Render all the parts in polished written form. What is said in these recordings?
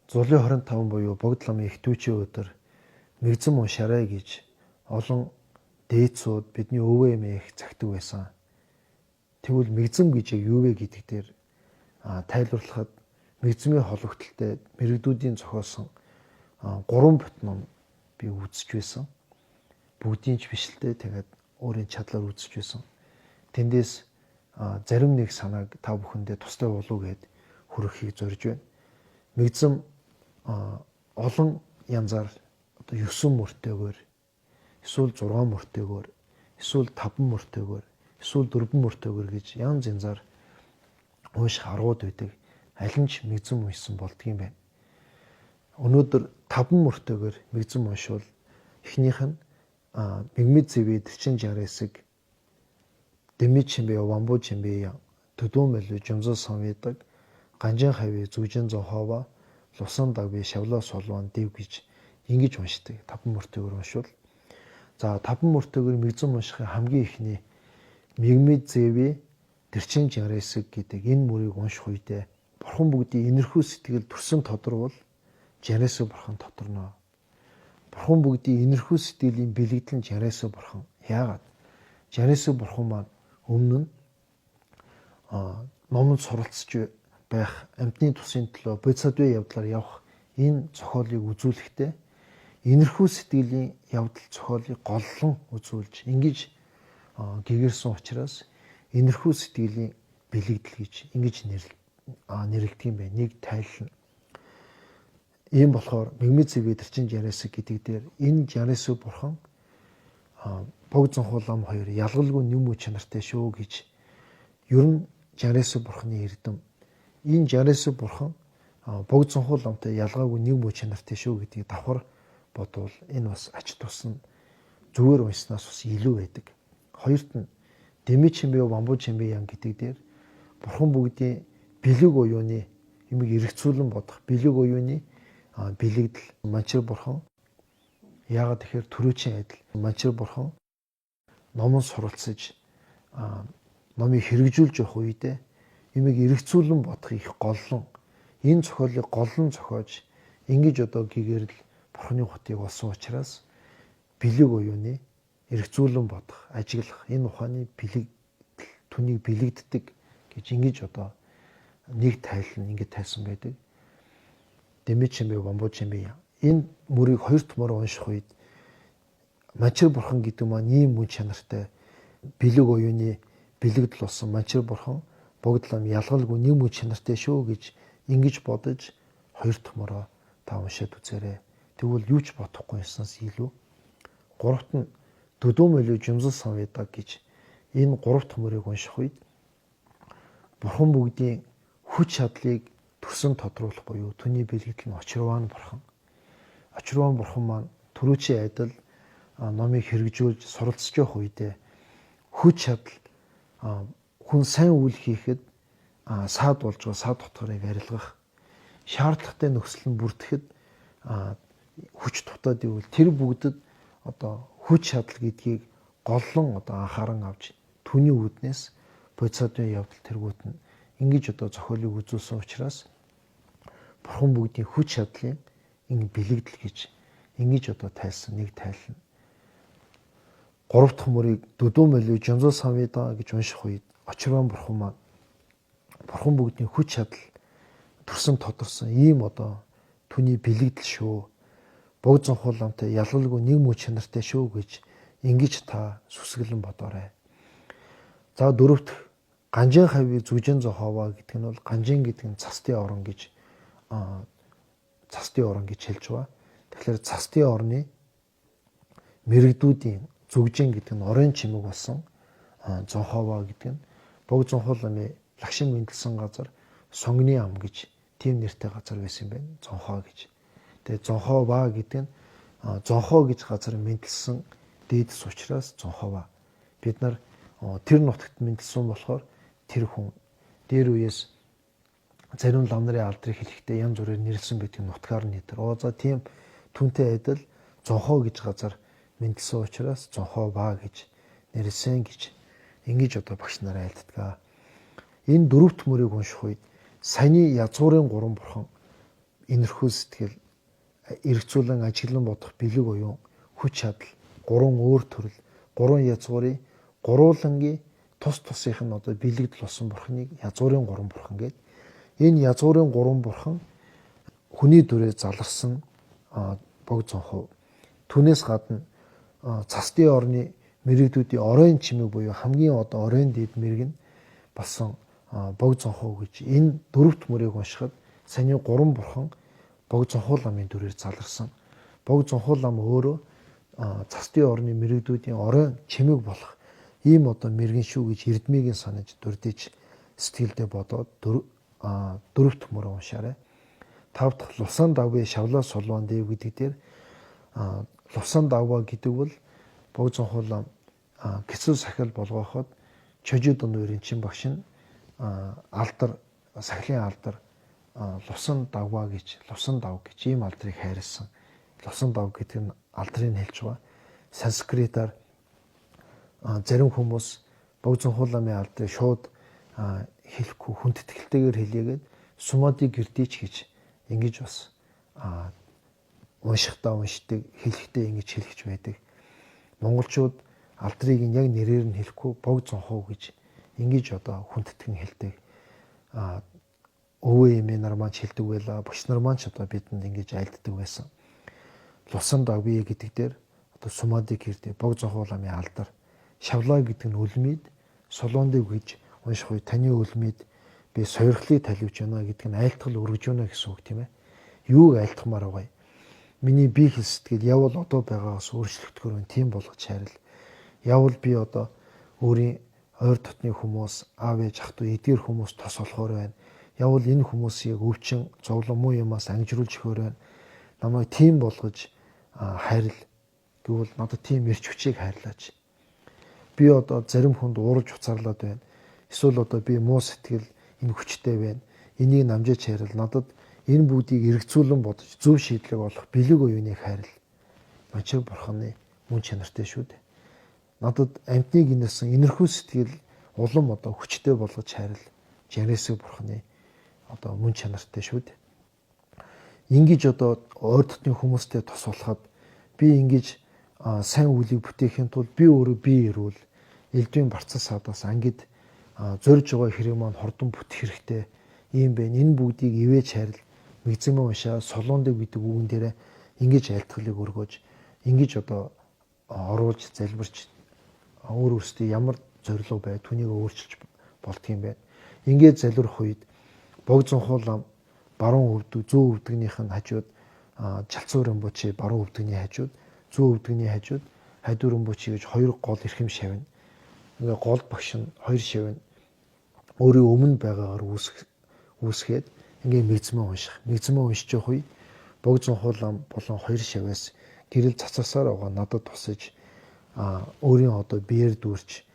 Зулын 25 буюу Богд ламын их түүчийн өдөр мэгзэн уншаарай гэж олон дээдсүүд бидний өвөө эмээ их цагтдаг байсан. Тэгвэл мэгзэм гэж юу вэ гэдэг дээр тайлбарлахад мэгзмийн хологтолтой мэрэгдүүдийн зохиосон 3 бүтнэн би үзэж байсан. Бүгдийн ч биш л дээ. Тэгээд өөрийн чадлаар үзэж байсан. Тэндээс зарим нэг санааг та бүхэндээ тустай болов гэд хүргэхийг зорж байна. Мэгзэм олон янзаар одоо 9 мөртөөгөр, эсвэл 6 мөртөөгөр, эсвэл 5 мөртөөгөр, эсвэл 4 мөртөөгөр гэж янз янзаар унших аргууд байдаг. Аль нь ч мэгзэм уншсан болдгийм байна. Өнөөдөр 5 мөртөөгөр мэгзэм уншвал эхнийх нь мэгмид зэвээ дэрчин жарэсэг дэмид чимбэ вамбу чимбэ төдөө мэлүү жумзал самвидаг ганжин хавь зүжин зохова лусан дагби шавлаа солвон дэв гэж ингэж уншдаг. 5 мөртөөгөр уншвал за 5 мөртөөгөр мэгзэм уншихын хамгийн ихний мэгмид зэвээ дэрчин жарэсэг гэдэг энэ мөрийг унших үедээ бурхан бүгдийн инэрхүү сэтгэл төрсөн тодорвол жарэсэг бурхан тоторно. Бурхан бүгдийн инэрхүү сэтгэлийн бэлэгдэл нь жарэсэг бурхан. Яагаад? Жарэсэг бурхан маань өмнө нь номонд суралцж байх амьтны тусын төлөө бодисодвын явдлаар явах энэ зохиолыг үзүүлэхдээ инэрхүү сэтгэлийн явдал зохиолыг голлон үзүүлж ингэж гэгэрсэн учраас инэрхүү сэтгэлийн бэлэгдэл гэж ингэж нэрлэдэг юм байна. Нэг тайлна. Ийм болохоор мэгмид зэвээ дэрчин жарэсэг гэдэг дээр энэ жарэсэг бурхан Богд Зонхуулам хоёр ялгалгүй нэм үе чанартай шүү гэж ер нь жарэсэг бурханы эрдэм. Энэ жарэсэг бурхан Богд Зонхууламтай ялгаагүй нэм үе чанартай шүү гэдгийг давхар бодвол энэ бас ач тус нь зүгээр уншснаас бас илүү байдаг. Хоёрт нь дэмид чимбэ вамбу чимбэ ян гэдэг дээр бурхан бүгдийн бэлэг уюуны юмыг эргэцүүлэн бодох бэлэг уюуны бэлэгдэл манчир бурхан. Яагаад тэгэхээр төрөөчийн адил манчир бурхан номон суралцж номыг хэрэгжүүлж явах үедээ юмыг эргэцүүлэн бодох их голлон энэ зохиолыг голлон зохиож ингэж одоо гэгэрэл бурханы хотыг олсон учраас бэлэг уюуны эргэцүүлэн бодох ажиглах энэ ухааны бэлэг түүнийг бэлэгддэг гэж ингэж одоо нэг тайлан ингэж тайлсан байдаг. Дэмид чимбэ вамбу чимбэ энэ мөрийг хоёр томоор унших үед манчир бурхан гэдэг маань ийм мөн чанартай бэлэг уюуны бэлэгдэл болсон манчир бурхан Богд лам ялгалгүй нэм үе чанартай шүү гэж ингэж бодож хоёр томороо та уншаад үзээрэй. Тэгвэл юу ч бодохгүй юмснаас илүү. Гуравт нь төдөө мэлүү жумзал самвидаг гэж энэ 3 томорыг унших үед бурхан бүгдийн хүч чадлыг төрсөн тодруулах буюу түүний бэлэгдэл нь очирван бурхан. Очирван бурхан маань төрөөчийн адил номыг хэрэгжүүлж суралцж явах үедээ хүч чадал хүн сайн үйл хийхэд саад болж байгаа саад дотгорыг арилгах шаардлагатай нөхцөл нь бүрдэхэд хүч дутаад ивэл тэр бүгдэд одоо хүч чадал гэдгийг голлон одоо анхааран авч түүний үүднээс бодисодвын явдал тэргүүт нь ингэж одоо зохиолыг үзүүлсэн учраас бурхан бүгдийн хүч чадлын ингэ бэлэгдэл гэж ингэж одоо тайлсан нэг тайлна. 3 дахь мөрийг төдөө мэлүү жумзал самвида гэж унших үед очирван бурхан маань бурхан бүгдийн хүч чадал төрсөн тодорсон ийм одоо түүний бэлэгдэл шүү. Богд Зонхууламтай ялгалгүй нэм үе чанартай шүү гэж ингэж та сүсгэлэн бодоорой. За 4 дахь ганжин хавь зүжин зохова гэдэг нь бол ганжин гэдэг нь цастын орон гэж хэлж байгаа. Тэгэхээр цастын орны мэрэгдүүдийн зүгжин гэдэг нь орон чимэг болсон зохова гэдэг нь Богд Зонхууламын лагшин мэндэлсэн газар сонгоны ам гэж тийм нэртэй газар байсан юм байна. Зонхоо гэж. Тэгээ зонхова гэдэг нь зонхоо гэж газар мэндэлсэн дээдэс учраас зонхова. Бид нар тэр нутагт мэндэлсэн болохоор тэр хүн дээр үеэс зарим лам нарын алдрыг хэлэхдээ янз бүрээр нэрлсэн байдаг нутгаар нэтэр. За тийм түүнтэй адил зонхоо гэж газар мэндэлсэн учраас зонхова гэж нэрлсэн гэж ингэж одоо багш нараа айлтдаг. Энэ 4 мөрийг унших үед саяны язгуурын 3 бурхан энэрхүү сэтгэл, эргцүүлэн ажиглан бодох бэлэг буюу хүч чадал, 3 өөр төрөл, 3 язгуурын гуруулангийн тус тусынх нь одоо бэлэгдэл болсон бурхныг язгуурын 3 бурхан гэдэг. Энэ язгуурын 3 бурхан хүний дүрээр заларсан бог зонхоо. Түүнээс гадна цасны орны мэрэгдүүдийн оройн чимэг буюу хамгийн одоо оройн дэд мэрэг нь болсон бог зонхоо гэж энэ дөрөвт мөрийг уншихад саяны 3 бурхан бог зонхоо ламын дүрээр заларсан. Бог зонхоо лам өөрөө цасны орны мэрэгдүүдийн оройн чимэг болох ийм одоо мэрэгэн шүү гэж эрдмийг санаж дурдж сэтгэлдээ бодоод дөрөвт мөрөө уншаарай. 5 дахь лусан давгын шавлаа солвон дэв гэдэг дээр лусан давга гэдэг бол бог зонхоо лам гэцүү сахил болгоход чожид өнөрийн чин багш нь алдар сахилын алдар лусан давга гэж ийм алдрыг хайрлсан. Лусан дав гэдэг нь алдрыг хэлж байгаа. Санскритаар зарим хүмүүс бог зонхоо ламын алдрыг шууд хэлэхгүй хүндэтгэлтэйгээр хэлээгээд сумади гэрдич гэж ингэж бас уншдаг хэлэхдээ ингэж хэлж байдаг. Монголчууд алдрыг яг нэрээр нь хэлэхгүй бог зонхоо гэж ингэж одоо хүндэтгэн хэлдэг. Өвөө эмээ нар маань хэлдэг байлаа. Багш нар маань ч одоо бидэнд ингэж айлддаг байсан. Лусан давгий гэдэг дээр одоо сумади гэрдэ бог зонхоо ламын алдар. Шавлаа гэдэг нь үлмид, солондыг гэж унших үе таны үлмид би сойрхлыг таливж байна гэдэг нь айлтгал өргөж байна гэсэн үг тийм ээ. Юуг айлтгамаар байгаа юм? Миний бие хэл сэтгэл явал одоо байгаагаас өөрчлөгдөхөр байна. Тийм болгож хайрл. Явал би одоо өөрийн ойр дотны хүмүүс, аав ээж ах トゥ эдгээр хүмүүс тос болохоор байна. Явал энэ хүмүүсийг өвчин, зовлон муу юмас ангижруулж өгөхөр байна. Намайг тийм болгож хайрл гэвэл надад тийм эрч хүчийг хайрлаач. Би одоо зарим хүнд уурж уцаарлаад байна. Эсвэл одоо би муу сэтгэл энэ хүчтэй байна. Энийг намжиж хайрл. Надад энэ бүгдийг эргцүүлэн бодож зөв шийдлэг олох бэлэг уюуныг хайрл. Мачиг бурханы мөн чанартай шүү дээ. Надад амьтныг инэрсэн энэрхүү сэтгэл улам одоо хүчтэй болгож хайрл. Жанэсэг бурханы одоо мөн чанартай шүү дээ. Ингэж одоо ойр дотны хүмүүстэй тус болоход би ингэж сайн үлийг бүтээхийн тулд би өөрөө бие ирүүл элдвийн барцас садаас ангид зорж байгаа хэрэг маань хордон бүтэх хэрэгтэй ийм байна. Энэ бүгдийг ивэж хайрл. Мэгзэмээ уншаа солондыг гэдэг үгэн дээрээ ингэж айлтгалыг өргөж ингэж одоо оруулж залбирч өөр өөрсдөө ямар зорилго бай түүнийг өөрчилж болдгийм байна. Ингээд залбирх үед бог зонхоо лам баруун өвдөг зүүн өвдөгнийх нь хажууд чалцуур өмбөчи баруун өвдөгний хажууд зүүн өвдөгний хажууд хайдуур өмбөчи гэж хоёр гол эрхэм шавна. Ингээ гол багш нь хоёр шавна. Өөрийн өмнө байгаагаар үүсгээд ингээ мэгзмээ унших. Мэгзмээ уншиж явах үе бог зонхоо лам болон хоёр шавьяас гэрэл цацасаар байгаа надад тусаж өөрийн одоо биеэр дүүрч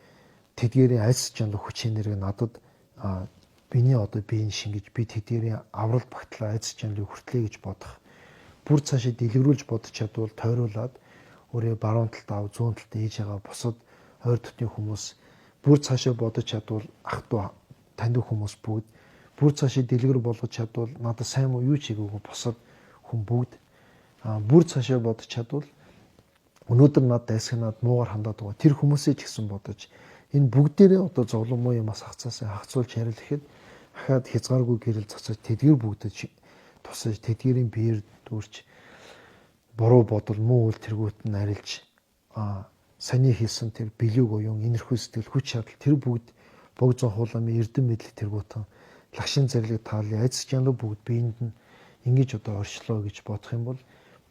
тэдгээрийн альс чанар хүч энерги надад биний одоо биеийн шингэж би тэдгээрийн аврал багтлаа альс чанарыг хүртлэе гэж бодох. Бүр цаашаа дэлгэрүүлж бодож чадвал тойруулаад өөрөө баруун талд ав зүүн талд ээж байгаа бусад ойр дотны хүмүүс бүр цаашаа бодож чадвал ах トゥ таньдаг хүмүүс бүгд бүр цаашаа дэлгэр болгож чадвал надад сайн уу юу ч хийгээгүй бусад хүн бүгд бүр цаашаа бодож чадвал өнөөдөр надад дайсагнаад муугар хандаад байгаа тэр хүмүүсээ ч гэсэн бодож энэ бүгдээрээ одоо зовлон муу юмас хагцуулж харилхэд ахаад хязгааргүй гэрэл цацаж тэдгэр бүгдэж тусаж тэдгэрийн биеэр дүүрч буруу бодол муу үйл тэргүүт нь арилж саний хийсэн тэр бэлэг уюун энэрхүү сэтгэл хүч чадал тэр бүгд бог зонхоо ламын эрдэм мэдлэг тэргүүтэн лагшин зэрлэг таалын айц чанар бүгд биеинд нь ингэж одоо оршлоо гэж бодох юм бол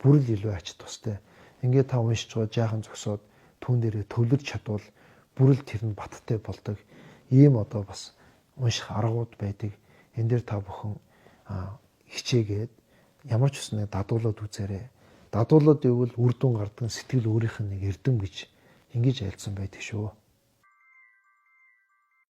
бүр л илүү ач тустай. Ингээд та уншиж байгаа жаахан зөксөөд түүн дээрээ төвлөрч чадвал бүр л тэр нь баттай болдог. Ийм одоо бас унших аргууд байдаг. Энэ дээр та бүхэн хичээгээд ямар ч үснэ дадуулаад үзээрэй. Дадуулаад ивэл үр дүн гардаг сэтгэл өөрийнх нь нэг эрдэм гэж ингэж айлцсан байдаг шүү.